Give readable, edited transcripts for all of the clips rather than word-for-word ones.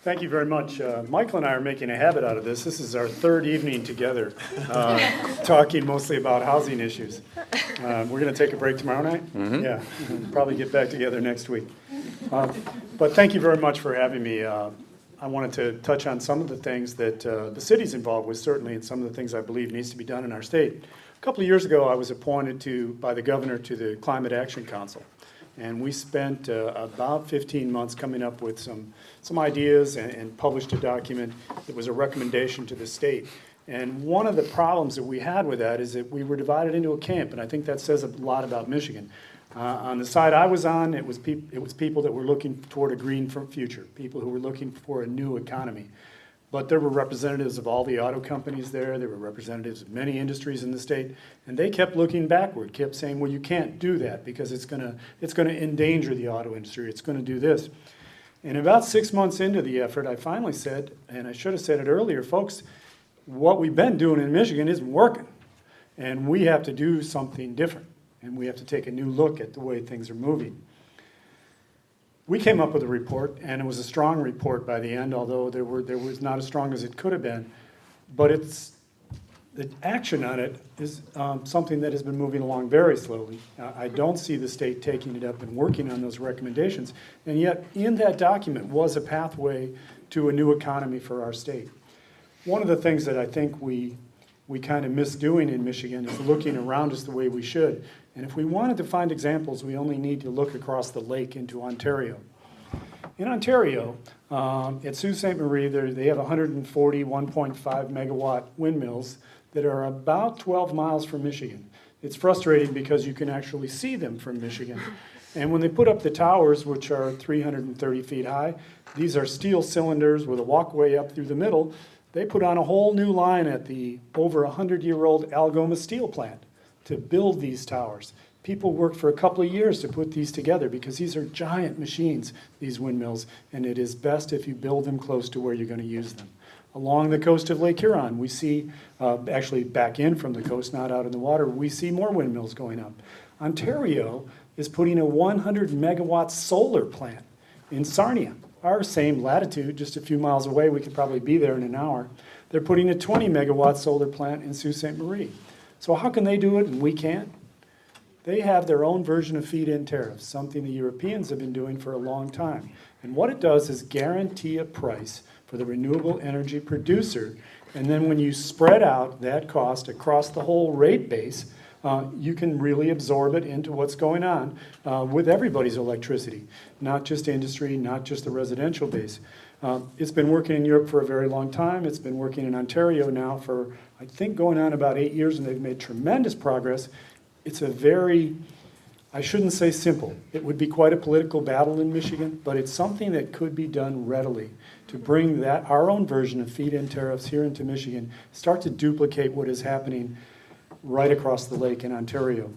Thank you very much. Michael and I are making a habit out of this. This is our third evening together, talking mostly about housing issues. We're going to take a break tomorrow night? Mm-hmm. Yeah, probably get back together next week. But thank you very much for having me. I wanted to touch on some of the things that the city's involved with, certainly, and some of the things I believe needs to be done in our state. A couple of years ago, I was appointed by the governor to the Climate Action Council. And we spent about 15 months coming up with some ideas and published a document that was a recommendation to the state. And one of the problems that we had with that is that we were divided into a camp, and I think that says a lot about Michigan. On the side I was on, it was people that were looking toward a green future, people who were looking for a new economy. But there were representatives of all the auto companies there were representatives of many industries in the state, and they kept looking backward, kept saying, well, you can't do that because it's gonna endanger the auto industry, it's gonna do this. And about 6 months into the effort, I finally said, and I should have said it earlier, folks, what we've been doing in Michigan isn't working, and we have to do something different, and we have to take a new look at the way things are moving. We came up with a report, and it was a strong report by the end, although there was not as strong as it could have been. But the action on it is something that has been moving along very slowly. I don't see the state taking it up and working on those recommendations, and yet in that document was a pathway to a new economy for our state. One of the things that I think we kind of miss doing in Michigan is looking around us the way we should. And if we wanted to find examples, we only need to look across the lake into Ontario. In Ontario, at Sault Ste. Marie, they have 140 1.5 megawatt windmills that are about 12 miles from Michigan. It's frustrating because you can actually see them from Michigan. And when they put up the towers, which are 330 feet high, these are steel cylinders with a walkway up through the middle. They put on a whole new line at the over 100-year-old Algoma steel plant to build these towers. People worked for a couple of years to put these together because these are giant machines, these windmills, and it is best if you build them close to where you're going to use them. Along the coast of Lake Huron, we see, actually back in from the coast, not out in the water, we see more windmills going up. Ontario is putting a 100 megawatt solar plant in Sarnia, our same latitude, just a few miles away. We could probably be there in an hour. They're putting a 20 megawatt solar plant in Sault Ste. Marie. So how can they do it and we can't? They have their own version of feed-in tariffs, something the Europeans have been doing for a long time. And what it does is guarantee a price for the renewable energy producer, and then when you spread out that cost across the whole rate base, you can really absorb it into what's going on with everybody's electricity, not just industry, not just the residential base. It's been working in Europe for a very long time. It's been working in Ontario now for, I think, going on about 8 years, and they've made tremendous progress. It's a very, I shouldn't say simple. It would be quite a political battle in Michigan, but it's something that could be done readily to bring our own version of feed-in tariffs here into Michigan, start to duplicate what is happening right across the lake in Ontario.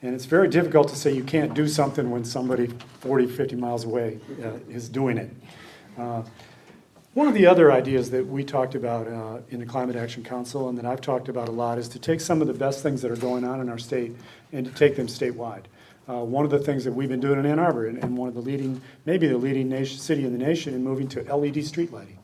And it's very difficult to say you can't do something when somebody 40, 50 miles away is doing it. One of the other ideas that we talked about in the Climate Action Council, and that I've talked about a lot, is to take some of the best things that are going on in our state and to take them statewide. One of the things that we've been doing in Ann Arbor, and one of the leading, maybe the leading city in the nation, in moving to LED street lighting.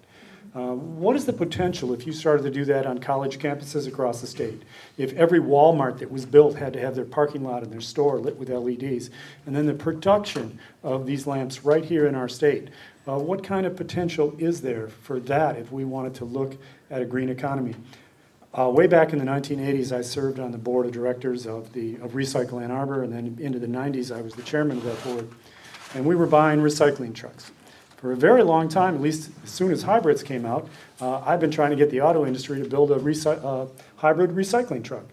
What is the potential if you started to do that on college campuses across the state? If every Walmart that was built had to have their parking lot and their store lit with LEDs, and then the production of these lamps right here in our state, what kind of potential is there for that if we wanted to look at a green economy? Way back in the 1980s, I served on the board of directors of Recycle Ann Arbor, and then into the 90s, I was the chairman of that board. And we were buying recycling trucks. For a very long time, at least as soon as hybrids came out, I've been trying to get the auto industry to build a hybrid recycling truck.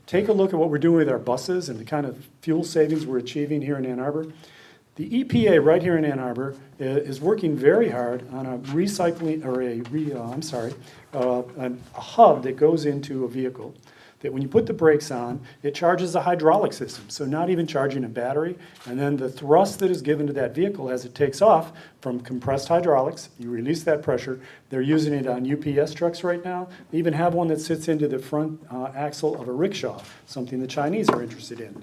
Take a look at what we're doing with our buses and the kind of fuel savings we're achieving here in Ann Arbor. The EPA right here in Ann Arbor is working very hard on a recycling, or a hub that goes into a vehicle that when you put the brakes on, it charges a hydraulic system, so not even charging a battery, and then the thrust that is given to that vehicle as it takes off from compressed hydraulics, you release that pressure. They're using it on UPS trucks right now. They even have one that sits into the front axle of a rickshaw, something the Chinese are interested in.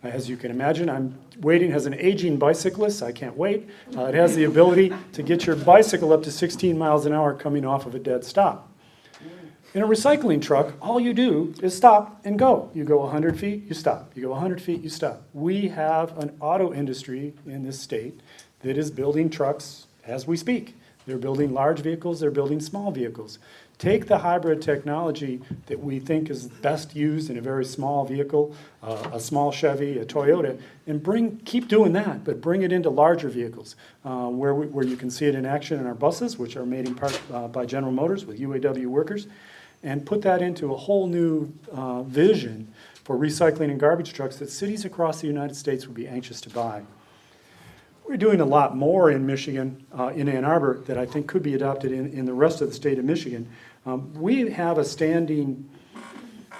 As you can imagine, I'm waiting as an aging bicyclist. I can't wait. It has the ability to get your bicycle up to 16 miles an hour coming off of a dead stop. In a recycling truck, all you do is stop and go. You go 100 feet, you stop. You go 100 feet, you stop. We have an auto industry in this state that is building trucks as we speak. They're building large vehicles, they're building small vehicles. Take the hybrid technology that we think is best used in a very small vehicle, a small Chevy, a Toyota, and keep doing that, but bring it into larger vehicles where you can see it in action in our buses, which are made in part by General Motors with UAW workers, and put that into a whole new vision for recycling and garbage trucks that cities across the United States would be anxious to buy. We're doing a lot more in Michigan, in Ann Arbor, that I think could be adopted in the rest of the state of Michigan. We have a standing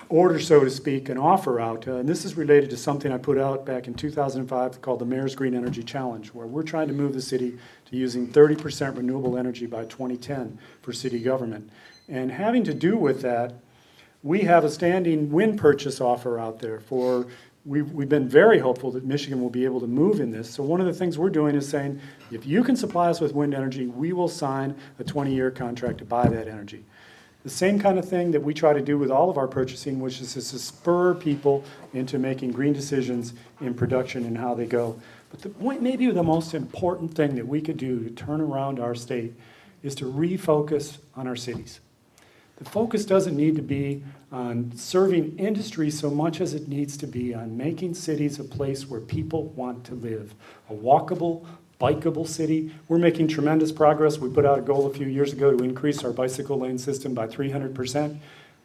order, so to speak, an offer out, and this is related to something I put out back in 2005 called the Mayor's Green Energy Challenge, where we're trying to move the city to using 30% renewable energy by 2010 for city government. And having to do with that, we have a standing wind purchase offer out there for. We've been very hopeful that Michigan will be able to move in this. So one of the things we're doing is saying, if you can supply us with wind energy, we will sign a 20-year contract to buy that energy. The same kind of thing that we try to do with all of our purchasing, which is to spur people into making green decisions in production and how they go. But maybe the most important thing that we could do to turn around our state is to refocus on our cities. The focus doesn't need to be on serving industry so much as it needs to be on making cities a place where people want to live. A walkable, bikeable city. We're making tremendous progress. We put out a goal a few years ago to increase our bicycle lane system by 300%.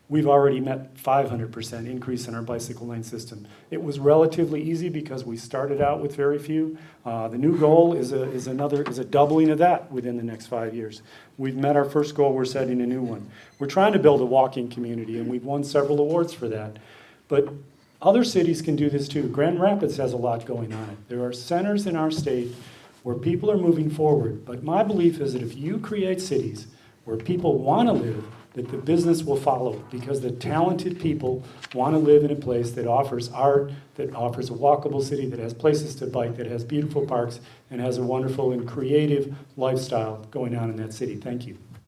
We've already met 500% increase in our bicycle lane system. It was relatively easy because we started out with very few. The new goal is a doubling of that within the next 5 years. We've met our first goal, we're setting a new one. We're trying to build a walking community, and we've won several awards for that. But other cities can do this too. Grand Rapids has a lot going on it. There are centers in our state where people are moving forward. But my belief is that if you create cities where people want to live, that the business will follow, because the talented people want to live in a place that offers art, that offers a walkable city, that has places to bike, that has beautiful parks, and has a wonderful and creative lifestyle going on in that city. Thank you.